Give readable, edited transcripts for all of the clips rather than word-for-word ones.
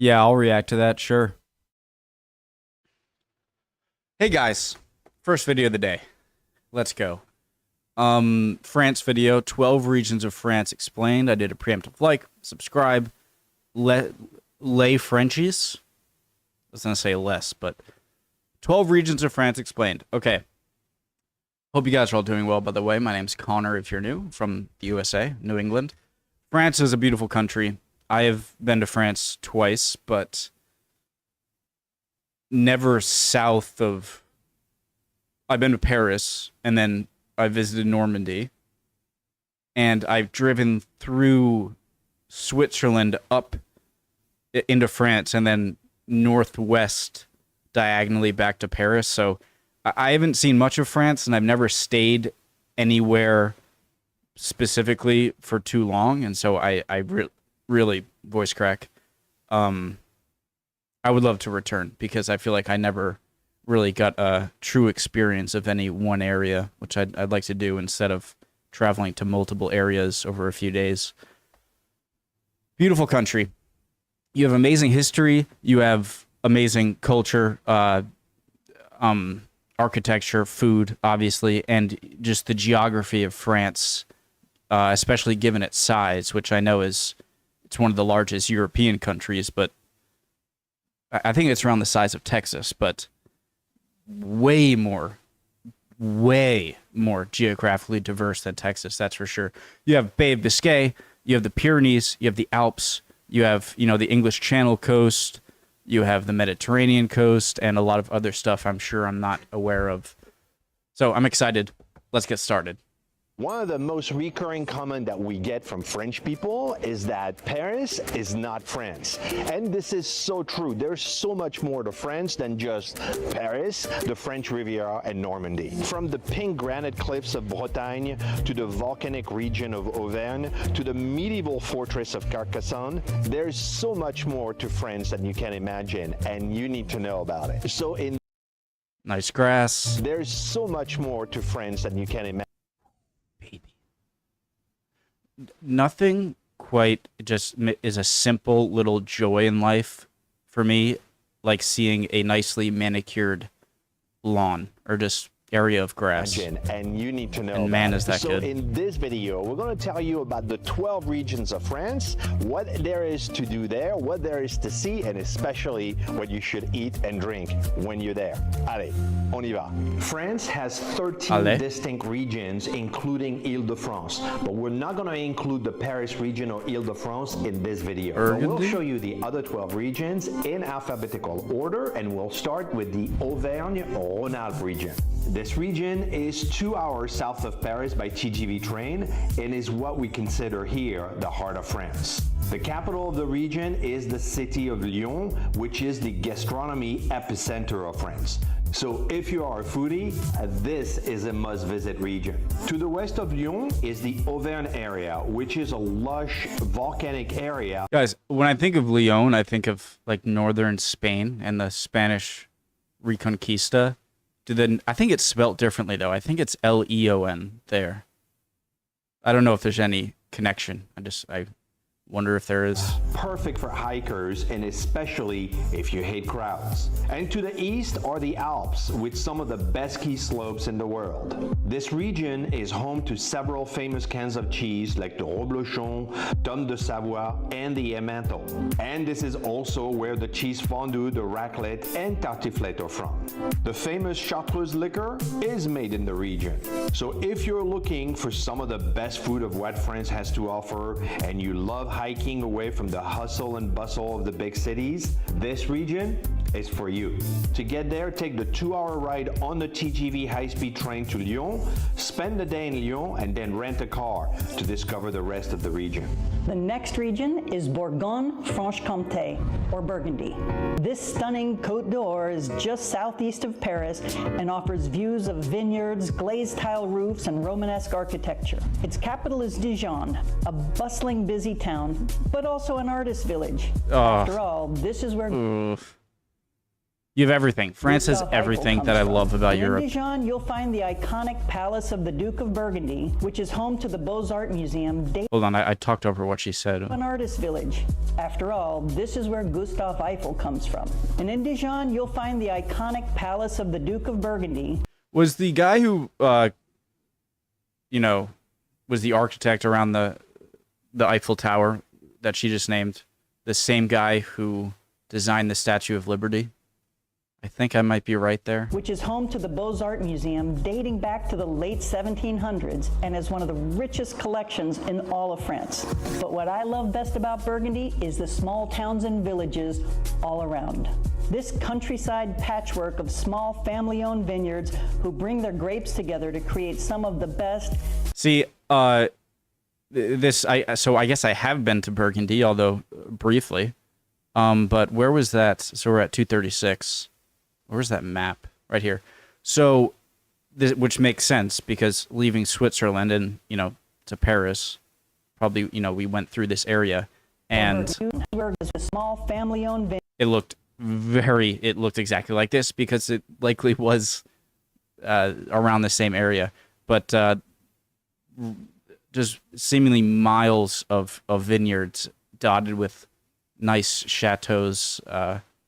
Yeah, I'll react to that, sure. Hey guys, first video of the day. Let's go. France video, 12 regions of France explained. I did a preemptive like, subscribe, lay Frenchies. I was gonna say less, but 12 regions of France explained. Okay. Hope you guys are all doing well, by the way. My name's Connor, if you're new, from the USA, New England. France is a beautiful country. I have been to France twice, but never south of... I've been to Paris, and then I visited Normandy, and I've driven through Switzerland up into France, and then northwest diagonally back to Paris. So I haven't seen much of France, and I've never stayed anywhere specifically for too long, and so I really voice crack. I would love to return because I feel like I never really got a true experience of any one area, which I'd like to do instead of traveling to multiple areas over a few days. Beautiful country. You have amazing history. You have amazing culture, architecture, food, obviously, and just the geography of France, especially given its size, which I know it's one of the largest European countries, but I think it's around the size of Texas, but way more geographically diverse than Texas, that's for sure. You have Bay of Biscay, you have the Pyrenees, you have the Alps, you have, the English Channel coast, you have the Mediterranean coast, and a lot of other stuff I'm sure I'm not aware of. So I'm excited. Let's get started. One of the most recurring comments that we get from French people is that Paris is not France. And this is so true. There's so much more to France than just Paris, the French Riviera, and Normandy. From the pink granite cliffs of Bretagne, to the volcanic region of Auvergne, to the medieval fortress of Carcassonne, there's so much more to France than you can imagine, and you need to know about it. So nice grass. There's so much more to France than you can imagine. Nothing quite just is a simple little joy in life for me, like seeing a nicely manicured lawn or just area of grass. And you need to know. And man, is that good. So in this video, we're going to tell you about the 12 regions of France, what there is to do there, what there is to see, and especially what you should eat and drink when you're there. Allez, on y va. France has 13 distinct regions, including Île-de-France, but we're not going to include the Paris region or Île-de-France in this video. But we'll show you the other 12 regions in alphabetical order, and we'll start with the Auvergne-Rhone-Alpes region. This region is 2 hours south of Paris by TGV train and is what we consider here the heart of France. The capital of the region is the city of Lyon, which is the gastronomy epicenter of France. So if you are a foodie, this is a must-visit region. To the west of Lyon is the Auvergne area, which is a lush volcanic area. Guys, when I think of Lyon, I think of like northern Spain and the Spanish Reconquista. I think it's spelt differently, though. I think it's Leon there. I don't know if there's any connection. I wonder if there is. Perfect for hikers, and especially if you hate crowds. And to the east are the Alps, with some of the best ski slopes in the world. This region is home to several famous cans of cheese like the Reblochon, Tome de Savoie, and the Emmental. And this is also where the cheese fondue, the raclette, and tartiflette are from. The famous Chartreuse liquor is made in the region. So if you're looking for some of the best food of what France has to offer, and you love hiking away from the hustle and bustle of the big cities, this region is for you. To get there, take the 2-hour ride on the TGV high-speed train to Lyon, spend the day in Lyon, and then rent a car to discover the rest of the region. The next region is Bourgogne-Franche-Comté, or Burgundy. This stunning Côte d'Or is just southeast of Paris and offers views of vineyards, glazed tile roofs, and Romanesque architecture. Its capital is Dijon, a bustling, busy town, but also an artist village. After all, this is where... You have everything. France has Gustav Eiffel everything comes that I from. love about Europe. In Dijon, you'll find the iconic Palace of the Duke of Burgundy, which is home to the Beaux-Arts Museum, Hold on, I talked over what she said. an artist village. After all, this is where Gustav Eiffel comes from. And in Dijon, you'll find the iconic Palace of the Duke of Burgundy. Was the guy who, you know, was the architect around the Eiffel Tower that she just named, the same guy who designed the Statue of Liberty? I think I might be right there. Which is home to the Beaux-Arts Museum dating back to the late 1700s and is one of the richest collections in all of France. But what I love best about Burgundy is the small towns and villages all around. This countryside patchwork of small family-owned vineyards who bring their grapes together to create some of the best. See, so I guess I have been to Burgundy, although briefly. But where was that? So we're at 236. Where's that map? Right here. So, which makes sense because leaving Switzerland and, you know, to Paris, probably, you know, we went through this area and A small family-owned it looked exactly like this because it likely was around the same area. But just seemingly miles of vineyards dotted with nice chateaus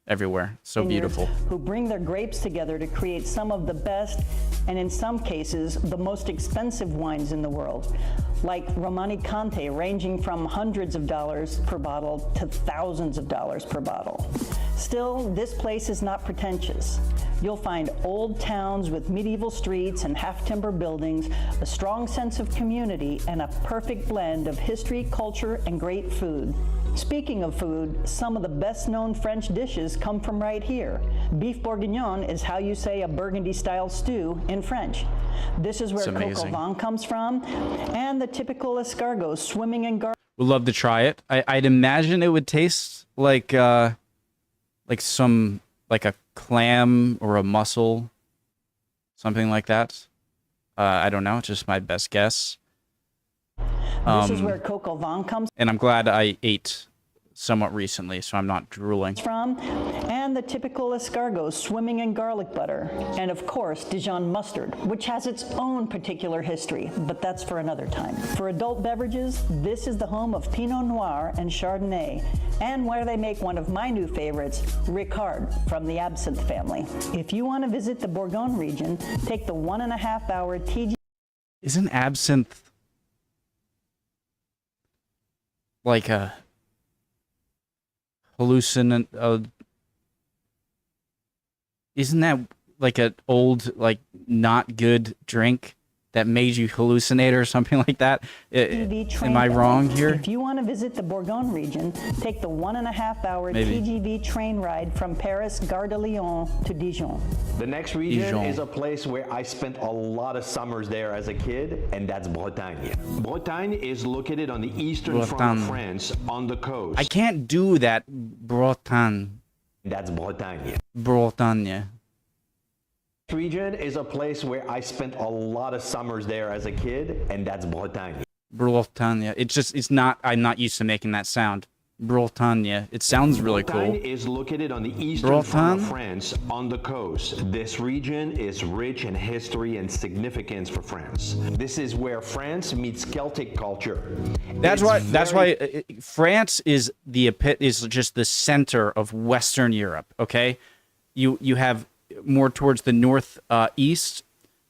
everywhere. So beautiful. who bring their grapes together to create some of the best, and in some cases, the most expensive wines in the world, like Romanée-Conti, ranging from hundreds of dollars per bottle to thousands of dollars per bottle. Still, this place is not pretentious. You'll find old towns with medieval streets and half-timber buildings, a strong sense of community, and a perfect blend of history, culture, and great food. Speaking of food, some of the best-known French dishes come from right here. Beef bourguignon is how you say a Burgundy-style stew in French. This is where coq au vin comes from, and the typical escargot swimming in garlic. Would love to try it. I'd imagine it would taste like a clam or a mussel, something like that. I don't know. It's just my best guess. This is where coq au vin comes And I'm glad I ate somewhat recently, so I'm not drooling. from, and the typical escargot swimming in garlic butter, and of course Dijon mustard, which has its own particular history, but that's for another time. For adult beverages, this is the home of Pinot Noir and Chardonnay, and where they make one of my new favorites, Ricard, from the absinthe family. If you want to visit the Bourgogne region, take the 1.5-hour TGV. Isn't absinthe like a hallucinant? Isn't that like an old, like not good drink that made you hallucinate or something like that? Am I wrong here? If you want to visit the Bourgogne region, take the 1.5-hour TGV train ride from Paris, Gare de Lyon to Dijon. The next region is a place where I spent a lot of summers there as a kid, and that's Bretagne. Bretagne is located on the eastern front of France, on the coast. I can't do that. Bretagne. That's Bretagne. Bretagne. Region is a place where I spent a lot of summers there as a kid, and that's Bretagne. Bretagne. I'm not used to making that sound. Bretagne. It sounds really cool. Bretagne is located on the eastern front of France, on the coast. This region is rich in history and significance for France. This is where France meets Celtic culture. That's why France is just the center of Western Europe. Okay, you have more towards the north east.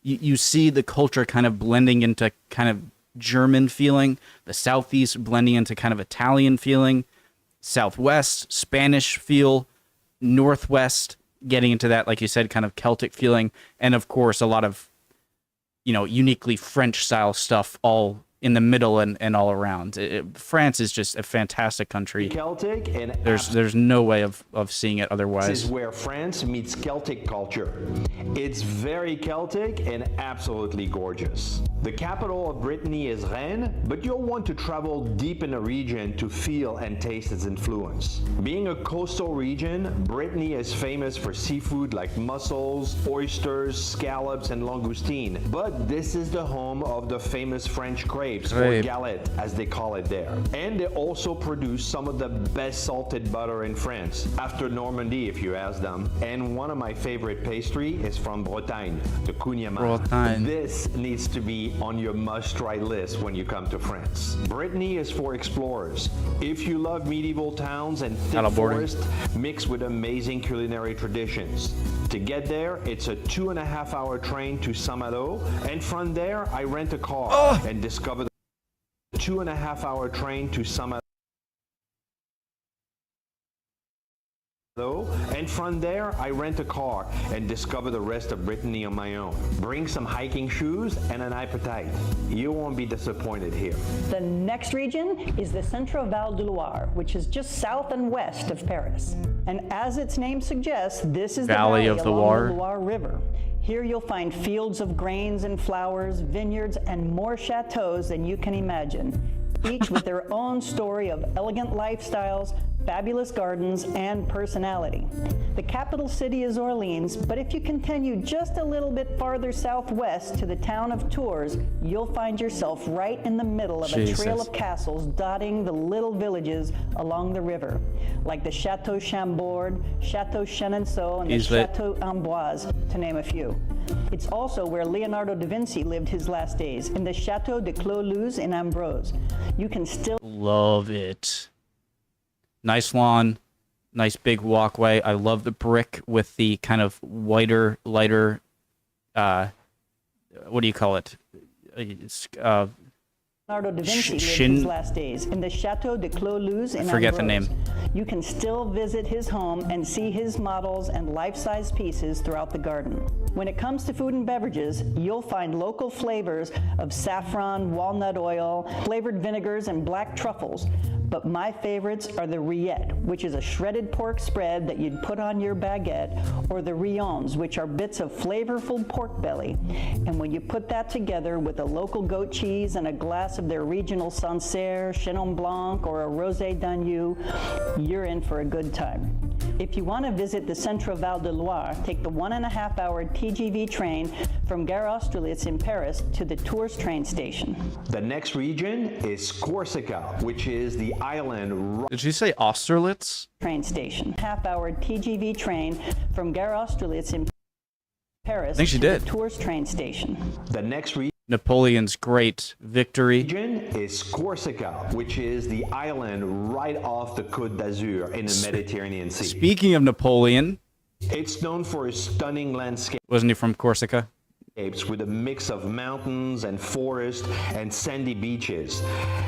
You see the culture kind of blending into kind of German feeling. The southeast blending into kind of Italian feeling. Southwest, Spanish feel, Northwest getting into that, like you said, kind of Celtic feeling, and of course a lot of, uniquely French style stuff all in the middle and all around. France is just a fantastic country. Celtic and there's no way of seeing it otherwise. This is where France meets Celtic culture. It's very Celtic and absolutely gorgeous. The capital of Brittany is Rhode, but you'll want to travel deep in the region to feel and taste its influence. Being a coastal region, Brittany is famous for seafood like mussels, oysters, scallops, and langoustine. But this is the home of the famous French crepe. crepes, or Crepe. galette, as they call it there. And they also produce some of the best salted butter in France, after Normandy, if you ask them. And one of my favorite pastry is from Bretagne, the Kouign-amann. Bretagne. This needs to be on your must-try list when you come to France. Brittany is for explorers. If you love medieval towns and thick forest mixed with amazing culinary traditions. To get there, it's a 2.5-hour train to Saint-Malo, and from there, I rent a car and discover the 2.5-hour train to Saint-Malo. And from there, I rent a car and discover the rest of Brittany on my own. Bring some hiking shoes and an appetite. You won't be disappointed here. The next region is the Centre Val de Loire, which is just south and west of Paris. And as its name suggests, this is the valley of the along Loire. the Loire River. Here you'll find fields of grains and flowers, vineyards, and more chateaus than you can imagine, each with their own story of elegant lifestyles, fabulous gardens, and personality. The capital city is Orleans, but if you continue just a little bit farther southwest to the town of Tours, you'll find yourself right in the middle of a trail of castles dotting the little villages along the river, like the Chateau Chambord, Chateau Chenonceau, and the Chateau Amboise, to name a few. It's also where Leonardo da Vinci lived his last days, in the Chateau de Clos-Luz in Ambrose. You can still love it. Nice lawn, nice big walkway. I love the brick with the kind of whiter, lighter, what do you call it? Leonardo da Vinci lived his last days in the Chateau de Clos-Luz in forget Ambrose. the name. You can still visit his home and see his models and life-size pieces throughout the garden. When it comes to food and beverages, you'll find local flavors of saffron, walnut oil, flavored vinegars, and black truffles. But my favorites are the rillettes, which is a shredded pork spread that you'd put on your baguette, or the rillons, which are bits of flavorful pork belly. And when you put that together with a local goat cheese and a glass of their regional Sancerre, Chenin Blanc, or a Rosé d'Agneau, you're in for a good time. If you want to visit the Centre Val de Loire, take the 1.5-hour TGV train from Gare Austerlitz in Paris to the Tours train station. The next region is Corsica, which is the island. Did you say Austerlitz? Train station. Half-hour TGV train from Gare Austerlitz in Paris I think she to did. the Tours train station. The next Napoleon's great victory. region is Corsica, which is the island right off the Côte d'Azur in the Mediterranean Sea. Speaking of Napoleon, It's known for its stunning landscape. wasn't he from Corsica? With a mix of mountains and forest and sandy beaches.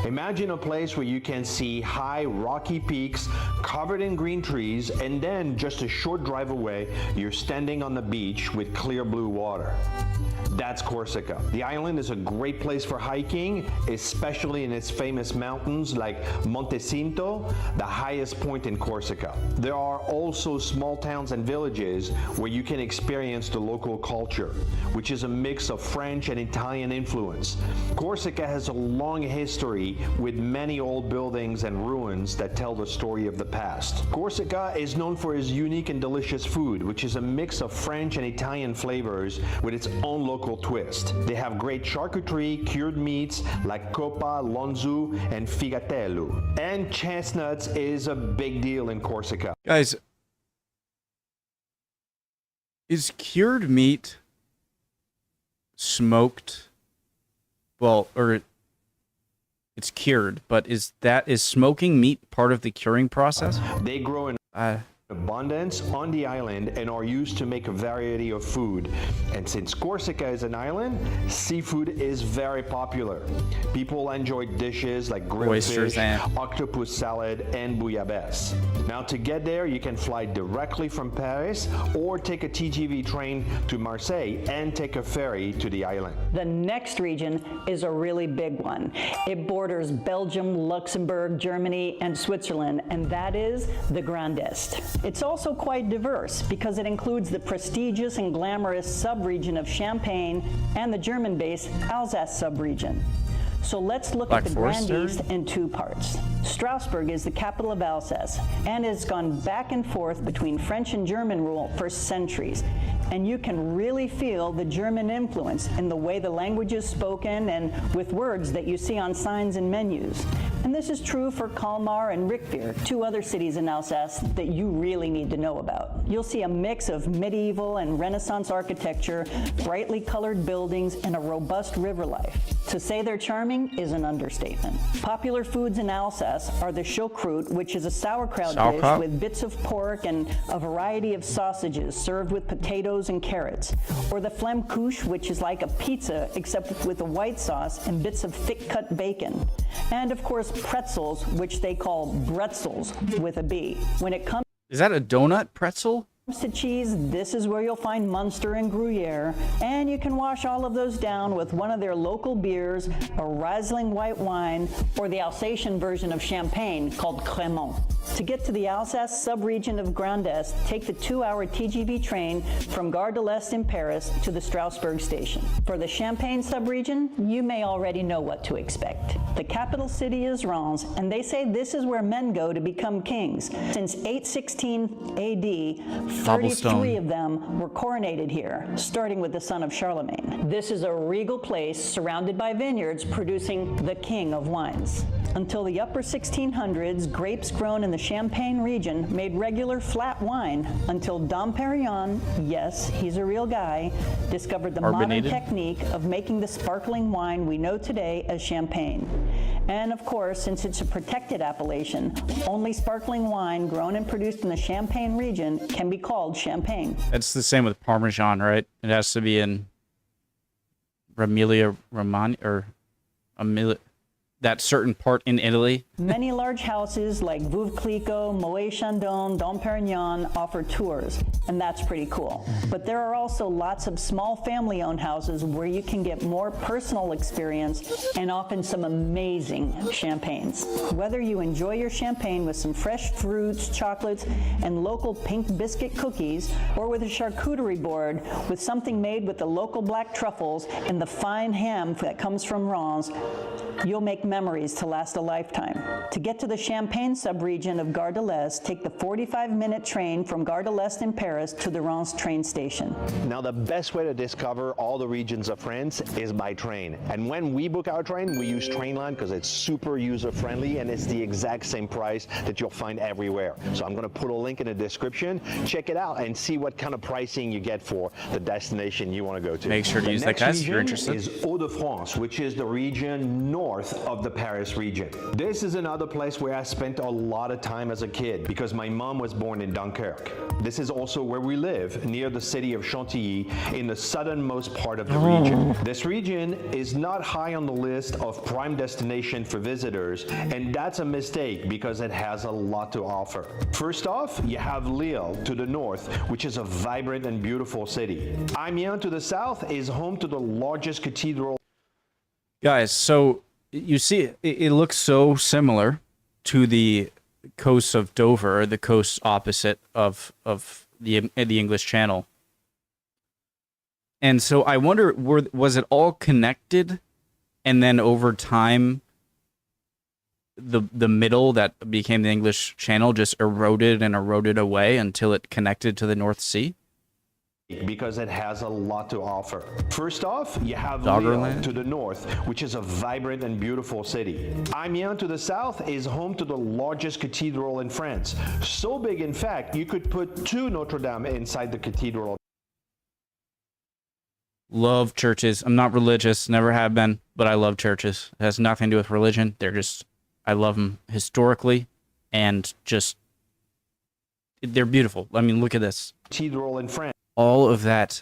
Imagine a place where you can see high rocky peaks covered in green trees, and then just a short drive away, you're standing on the beach with clear blue water. That's Corsica. The island is a great place for hiking, especially in its famous mountains like Monte Cinto, the highest point in Corsica. There are also small towns and villages where you can experience the local culture, which is a mix of French and Italian influence. Corsica has a long history with many old buildings and ruins that tell the story of the past. Corsica is known for its unique and delicious food, which is a mix of French and Italian flavors with its own local twist. They have great charcuterie, cured meats like coppa, lonzu, and figatello. And chestnuts is a big deal in Corsica. Guys, is cured meat smoked? Well, or it's cured, but is smoking meat part of the curing process? They grow in abundance on the island and are used to make a variety of food. And since Corsica is an island, seafood is very popular. People enjoy dishes like grilled Oysters fish, and octopus salad, and bouillabaisse. Now to get there, you can fly directly from Paris or take a TGV train to Marseille and take a ferry to the island. The next region is a really big one. It borders Belgium, Luxembourg, Germany, and Switzerland, and that is the Grand Est. It's also quite diverse because it includes the prestigious and glamorous sub-region of Champagne and the German-based Alsace sub-region. So let's look at the Grand East in two parts. Strasbourg is the capital of Alsace and has gone back and forth between French and German rule for centuries. and you can really feel the German influence in the way the language is spoken and with words that you see on signs and menus. And this is true for Colmar and Rickvier, two other cities in Alsace that you really need to know about. You'll see a mix of medieval and Renaissance architecture, brightly colored buildings, and a robust river life. To say they're charming is an understatement. Popular foods in Alsace are the Choucroute, which is a sauerkraut dish with bits of pork and a variety of sausages served with potatoes and carrots, or the Flammkuche, which is like a pizza except with a white sauce and bits of thick-cut bacon, and of course pretzels, which they call bretzels with a B. When it comes Is that a donut pretzel? to cheese, this is where you'll find Munster and Gruyere, and you can wash all of those down with one of their local beers, a Riesling white wine, or the Alsatian version of champagne called Crémant. To get to the Alsace sub-region of Grand Est, take the 2-hour TGV train from Gare de l'Est in Paris to the Strasbourg station. For the Champagne sub-region, you may already know what to expect. The capital city is Reims, and they say this is where men go to become kings. Since 816 AD, 33 of them were coronated here, starting with the son of Charlemagne. This is a regal place surrounded by vineyards producing the king of wines. Until the upper 1600s, grapes grown in the Champagne region made regular flat wine until Dom Perignon, yes, he's a real guy, discovered the modern technique of making the sparkling wine we know today as champagne. And of course, since it's a protected appellation, only sparkling wine grown and produced in the Champagne region can be called champagne. It's the same with Parmesan, right? It has to be in Emilia Romagna or Emilia, that certain part in Italy. Many large houses like Veuve Clicquot, Moet Chandon, Dom Perignon offer tours, and that's pretty cool. But there are also lots of small family-owned houses where you can get more personal experience and often some amazing champagnes. Whether you enjoy your champagne with some fresh fruits, chocolates, and local pink biscuit cookies, or with a charcuterie board with something made with the local black truffles and the fine ham that comes from Reims, you'll make memories to last a lifetime. To get to the Champagne sub-region of Gare de l'Est, take the 45-minute train from Gare de l'Est in Paris to the Reims train station. Now, the best way to discover all the regions of France is by train. And when we book our train, we use Trainline because it's super user-friendly and it's the exact same price that you'll find everywhere. So I'm going to put a link in the description. Check it out and see what kind of pricing you get for the destination you want to go to. Make sure to use that, guys, if you're interested. The next region is Hauts-de-France, which is the region north of the Paris region. This is another place where I spent a lot of time as a kid because my mom was born in Dunkirk. This is also where we live, near the city of Chantilly, in the southernmost part of the region. This region is not high on the list of prime destination for visitors, and that's a mistake because it has a lot to offer. First off, you have Lille to the north, which is a vibrant and beautiful city. Amiens to the south is home to the largest cathedral. Guys, so you see, it looks so similar to the coast of Dover, the coast opposite of the English Channel. And so I wonder, was it all connected, and then over time, the middle that became the English Channel just eroded and eroded away until it connected to the North Sea? Because it has a lot to offer. First off, you have Doggerland Lille to the north, which is a vibrant and beautiful city. Amiens to the south is home to the largest cathedral in France. So big, in fact, you could put 2 Notre Dame inside the cathedral. Love churches. I'm not religious, never have been, but I love churches. It has nothing to do with religion. They're just, I love them historically, and just, they're beautiful. I mean, look at this. Cathedral in France. All of that.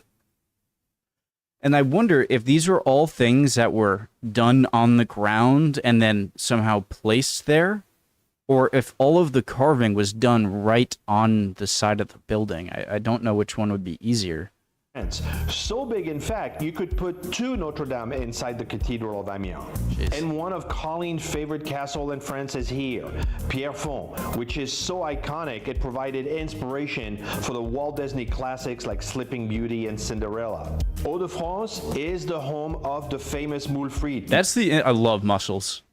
And I wonder if these were all things that were done on the ground and then somehow placed there, or if all of the carving was done right on the side of the building. I don't know which one would be easier. So big, in fact, you could put 2 Notre Dame inside the Cathedral of Amiens. Jeez. And one of Colleen's favorite castles in France is here, Pierrefonds, which is so iconic it provided inspiration for the Walt Disney classics like Sleeping Beauty and Cinderella. Hauts-de-France is the home of the famous moule frite. That's the, I love mussels.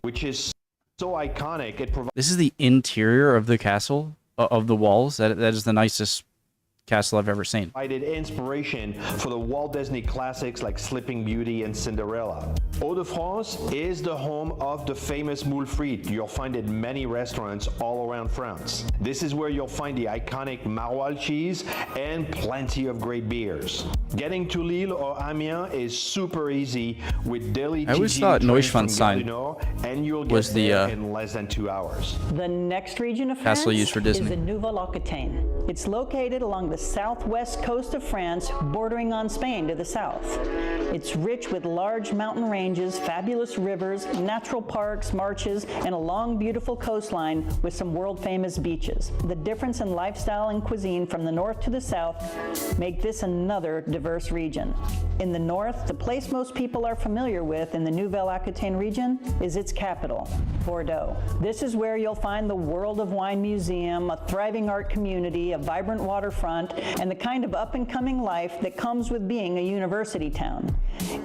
Which is so iconic it provides. This is the interior of the castle, of the walls. That is the nicest castle I've ever seen. Provided inspiration for the Walt Disney classics like Sleeping Beauty and Cinderella. Hauts-de-France is the home of the famous moule frite. You'll find it in many restaurants all around France. This is where you'll find the iconic maroilles cheese and plenty of great beers. Getting to Lille or Amiens is super easy with daily I always TGV thought trains from Neuschwanstein Gare du Nord, and you'll get was there the in less than 2 hours. The next region of castle France used for is Disney. the Nouvelle-Aquitaine. It's located along the southwest coast of France, bordering on Spain to the south. It's rich with large mountain ranges, fabulous rivers, natural parks, marshes, and a long, beautiful coastline with some world-famous beaches. The difference in lifestyle and cuisine from the north to the south make this another diverse region. In the north, the place most people are familiar with in the Nouvelle-Aquitaine region is its capital, Bordeaux. This is where you'll find the World of Wine Museum, a thriving art community, a vibrant waterfront, and the kind of up-and-coming life that comes with being a university town.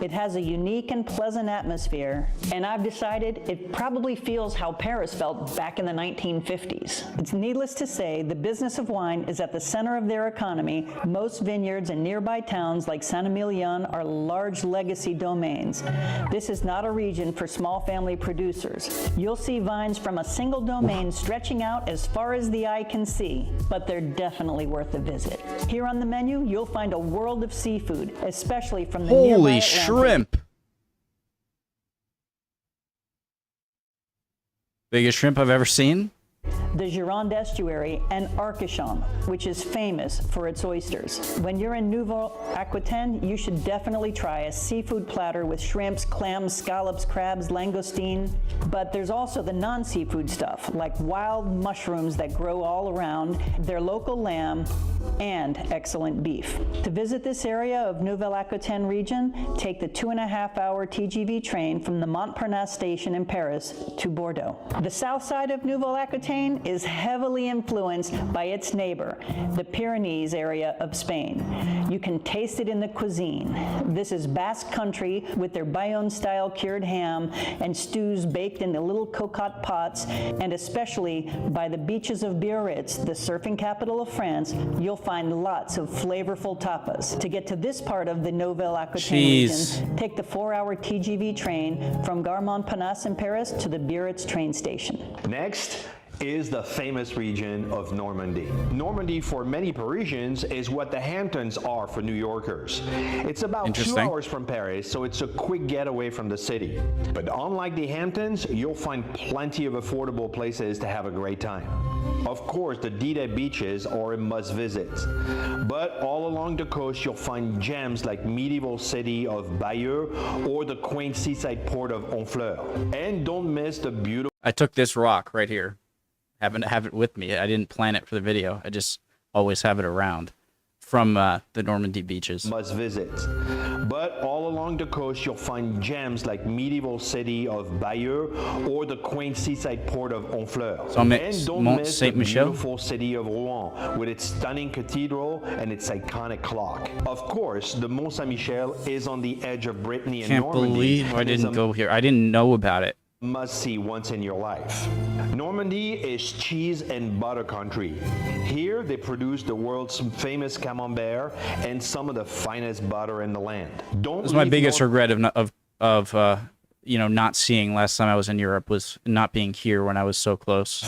It has a unique and pleasant atmosphere, and I've decided it probably feels how Paris felt back in the 1950s. It's needless to say, the business of wine is at the center of their economy. Most vineyards in nearby towns like Saint-Emilion are large legacy domains. This is not a region for small family producers. You'll see vines from a single domain stretching out as far as the eye can see, but they're definitely worth a visit. Here on the menu, you'll find a world of seafood, especially from the nearby Holy Atlantic. shrimp! Biggest shrimp I've ever seen. The Gironde estuary, and Arcachon, which is famous for its oysters. When you're in Nouvelle-Aquitaine, you should definitely try a seafood platter with shrimps, clams, scallops, crabs, langoustine. But there's also the non-seafood stuff, like wild mushrooms that grow all around, their local lamb, and excellent beef. To visit this area of Nouvelle-Aquitaine region, take the 2.5-hour TGV train from the Montparnasse station in Paris to Bordeaux. The south side of Nouvelle-Aquitaine is heavily influenced by its neighbor, the Pyrenees area of Spain. You can taste it in the cuisine. This is Basque country with their Bayonne-style cured ham and stews baked in the little cocotte pots, and especially by the beaches of Biarritz, the surfing capital of France, you'll find lots of flavorful tapas. To get to this part of the Nouvelle-Aquitaine region, take the 4-hour TGV train from Gare Montparnasse in Paris to the Biarritz train station. Next is the famous region of Normandy. Normandy, for many Parisians, is what the Hamptons are for New Yorkers. It's about 2 hours from Paris, so it's a quick getaway from the city. But unlike the Hamptons, you'll find plenty of affordable places to have a great time. Of course, the Didet beaches are a must-visit. But all along the coast, you'll find gems like medieval city of Bayeux or the quaint seaside port of Honfleur. And don't miss the beautiful... I took this rock right here. Happen to have it with me. I didn't plan it for the video. I just always have it around from the Normandy beaches. Must visit. But all along the coast, you'll find gems like medieval city of Bayeux or the quaint seaside port of Honfleur. So I'm at and don't Mont miss Saint-Michel. the beautiful city of Rouen with its stunning cathedral and its iconic clock. Of course, the Mont Saint-Michel is on the edge of Brittany and Can't Normandy. believe I didn't go here. I didn't know about it. Must see once in your life. Normandy is cheese and butter country. Here they produce the world's famous camembert and some of the finest butter in the land. Don't This is my biggest regret of not seeing last time I was in Europe, was not being here when I was so close.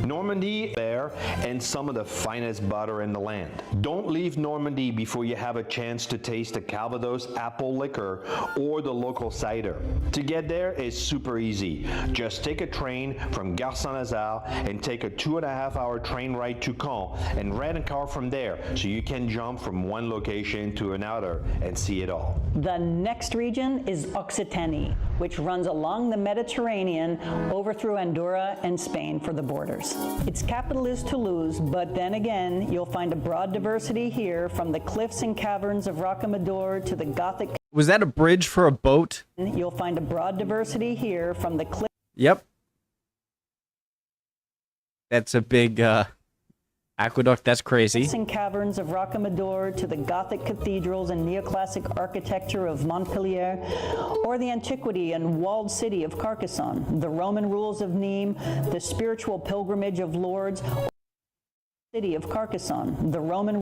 Normandy there and some of the finest butter in the land. Don't leave Normandy before you have a chance to taste the Calvados apple liquor or the local cider. To get there is super easy. Just take a train from Gare Saint-Lazare and take a 2.5-hour train ride to Caen and rent a car from there so you can jump from one location to another and see it all. The next region is Occitanie, which runs along the Mediterranean over through Andorra and Spain for the borders. Its capital is Toulouse, but then again, you'll find a broad diversity here, from the cliffs and caverns of Rocamadour to the Gothic... Was that a bridge for a boat? You'll find a broad diversity here, from the cliffs... Yep. That's a big aqueduct. That's crazy. and caverns of Rocamadour to the Gothic cathedrals and neoclassic architecture of Montpellier, or the antiquity and walled city of Carcassonne, the Roman rules of Nîmes, the spiritual pilgrimage of Lourdes, city of Carcassonne, the Roman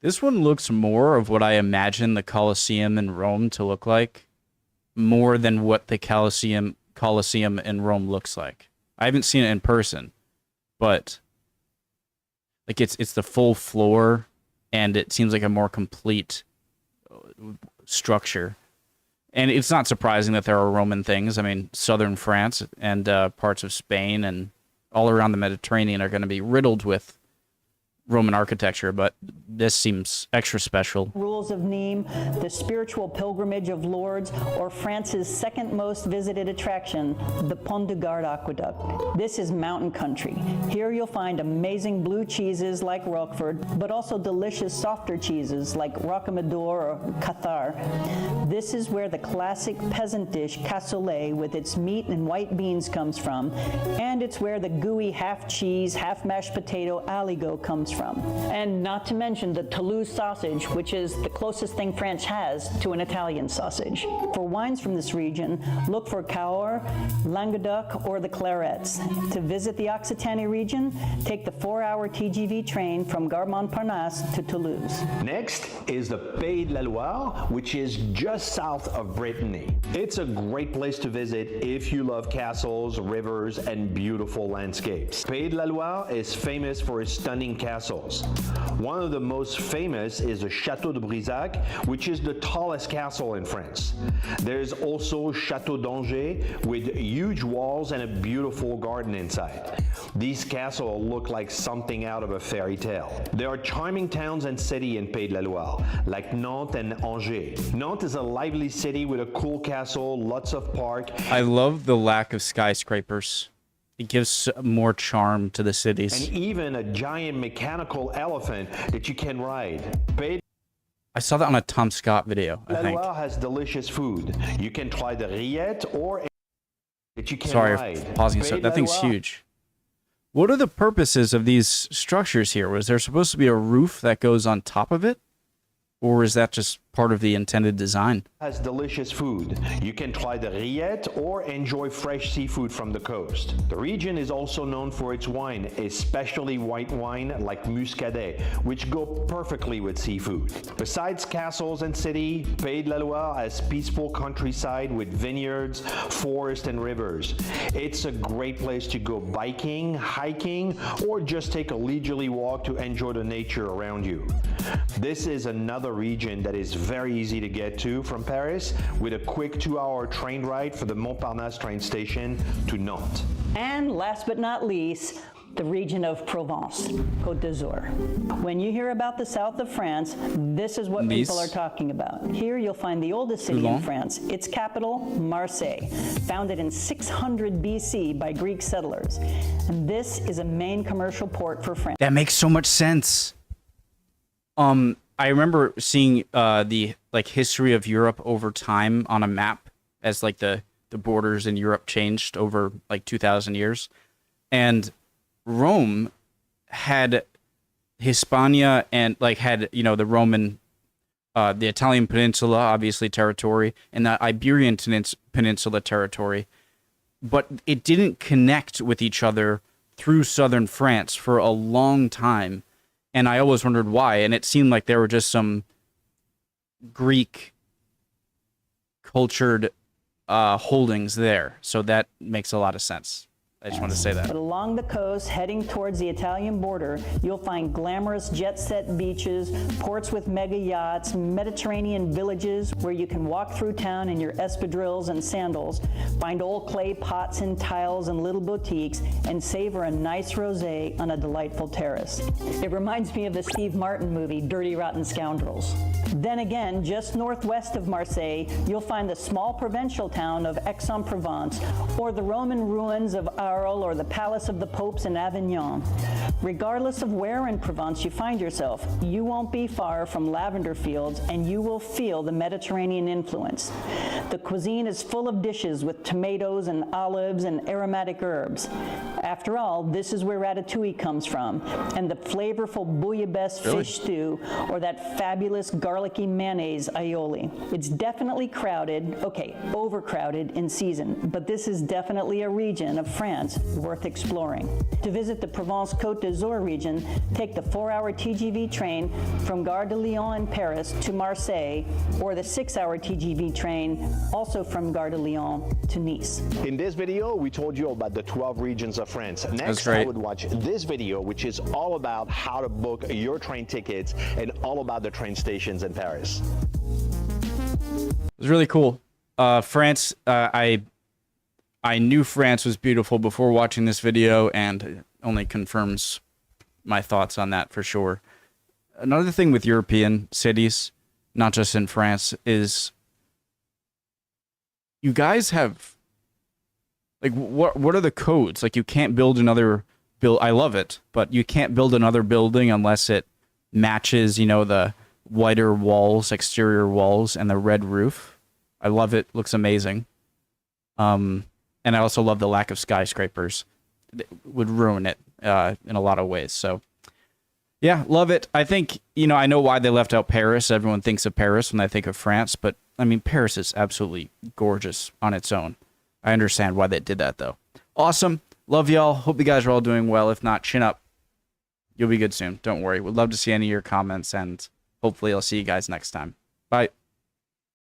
This one looks more of what I imagine the Colosseum in Rome to look like, more than what the Colosseum in Rome looks like. I haven't seen it in person, but like it's the full floor, and it seems like a more complete structure. And it's not surprising that there are Roman things. I mean, southern France and parts of Spain and all around the Mediterranean are going to be riddled with Roman architecture, but this seems extra special. Rules of Nîmes, the spiritual pilgrimage of Lourdes, or France's second most visited attraction, the Pont de Garde Aqueduct. This is mountain country. Here you'll find amazing blue cheeses like Roquefort, but also delicious softer cheeses like Rocamadour or Cathar. This is where the classic peasant dish cassoulet with its meat and white beans comes from, and it's where the gooey half cheese, half mashed potato aligot comes from. And not to mention the Toulouse sausage, which is the closest thing France has to an Italian sausage. For wines from this region, look for Cahors, Languedoc, or the Clarets. To visit the Occitanie region, take the 4-hour TGV train from Gare Montparnasse to Toulouse. Next is the Pays de la Loire, which is just south of Brittany. It's a great place to visit if you love castles, rivers, and beautiful landscapes. Pays de la Loire is famous for its stunning castles. One of the most famous is the Château de Brissac, which is the tallest castle in France. There's also Château d'Angers with huge walls and a beautiful garden inside. These castles look like something out of a fairy tale. There are charming towns and cities in Pays de la Loire, like Nantes and Angers. Nantes is a lively city with a cool castle, lots of park. I love the lack of skyscrapers. It gives more charm to the cities. And even a giant mechanical elephant that you can ride. I saw that on a Tom Scott video, I think. La Loire has delicious food. You can try the rillette or that you can Sorry ride. for pausing. So that thing's huge. What are the purposes of these structures here? Was there supposed to be a roof that goes on top of it? Or is that just part of the intended design? Has delicious food. You can try the rillette or enjoy fresh seafood from the coast. The region is also known for its wine, especially white wine like Muscadet, which go perfectly with seafood. Besides castles and city, Pays de la Loire has peaceful countryside with vineyards, forests, and rivers. It's a great place to go biking, hiking, or just take a leisurely walk to enjoy the nature around you. This is another region that is very easy to get to from Paris with a quick 2-hour train ride for the Montparnasse train station to Nantes. And last but not least, the region of Provence, Côte d'Azur. When you hear about the south of France, this is what people are talking about. Here you'll find the oldest city in France, its capital, Marseille, founded in 600 BC by Greek settlers. And this is a main commercial port for France. That makes so much sense. I remember seeing the history of Europe over time on a map as the borders in Europe changed over 2,000 years, and Rome had Hispania and had the Roman, the Italian peninsula, obviously territory, and the Iberian peninsula territory, but it didn't connect with each other through southern France for a long time. And I always wondered why, and it seemed like there were just some Greek cultured holdings there. So that makes a lot of sense. I just want to say that. But along the coast, heading towards the Italian border, you'll find glamorous jet-set beaches, ports with mega yachts, Mediterranean villages where you can walk through town in your espadrilles and sandals, find old clay pots and tiles and little boutiques, and savor a nice rosé on a delightful terrace. It reminds me of the Steve Martin movie, Dirty Rotten Scoundrels. Then again, just northwest of Marseille, you'll find the small provincial town of Aix-en-Provence, or the Roman ruins of Arles, or the Palace of the Popes in Avignon. Regardless of where in Provence you find yourself, you won't be far from lavender fields, and you will feel the Mediterranean influence. The cuisine is full of dishes with tomatoes and olives and aromatic herbs. After all, this is where ratatouille comes from, and the flavorful bouillabaisse fish stew, or that fabulous garlic garlicky mayonnaise aioli. It's definitely crowded, okay, overcrowded in season, but this is definitely a region of France worth exploring. To visit the Provence-Côte d'Azur region, take the 4-hour TGV train from Gare de Lyon in Paris to Marseille, or the 6-hour TGV train also from Gare de Lyon to Nice. In this video, we told you about the 12 regions of France. Next, great. I would watch this video, which is all about how to book your train tickets and all about the train stations in Paris. It was really cool. France, I knew France was beautiful before watching this video, and it only confirms my thoughts on that for sure. Another thing with European cities, not just in France, is you guys have, like, what are the codes? Like, you can't build another I love it, but you can't build another building unless it matches, you know, the whiter walls, exterior walls, and the red roof. I love it. Looks amazing. And I also love the lack of skyscrapers. It would ruin it in a lot of ways. So, yeah, love it. I think, you know, I know why they left out Paris. Everyone thinks of Paris when they think of France, but, I mean, Paris is absolutely gorgeous on its own. I understand why they did that, though. Awesome. Love y'all. Hope you guys are all doing well. If not, chin up. You'll be good soon. Don't worry. Would love to see any of your comments, and hopefully I'll see you guys next time. Bye.